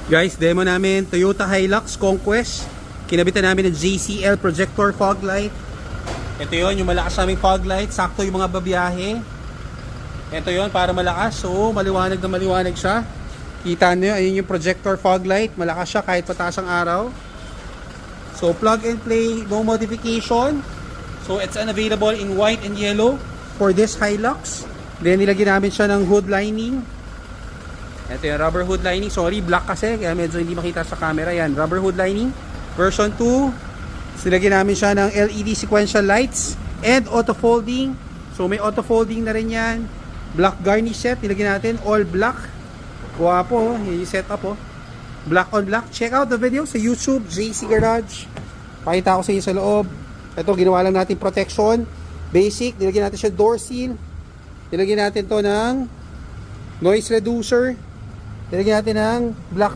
Guys, demo namin Toyota Hilux Conquest. Kinabitan namin ng JCL projector fog light. Ito yon, yung malakas naming fog light. Sakto yung mga babiyahe. Ito yon, para malakas. So, maliwanag na maliwanag siya. Kita nyo, ayun yung projector fog light. Malakas siya kahit pataas ang araw. So, plug and play, no modification. So, it's unavailable in white and yellow for this Hilux. Then, nilagyan namin siya ng hood lining. Ito yung rubber hood lining. Sorry, black kasi. Kaya medyo hindi makita sa camera. Yan, rubber hood lining. Version 2. Silagyan namin siya ng LED sequential lights. And auto folding. So may auto folding na rin yan. Black garnish set. Nilagyan natin all black. Guwapo. Yan yung setup po. Black on black. Check out the video sa YouTube. JC Garage. Pakita ko sa inyo sa loob. Ito, ginawa lang natin protection. Basic. Nilagyan natin siya door seal. Nilagyan natin to ng noise reducer. Nilagyan natin ng black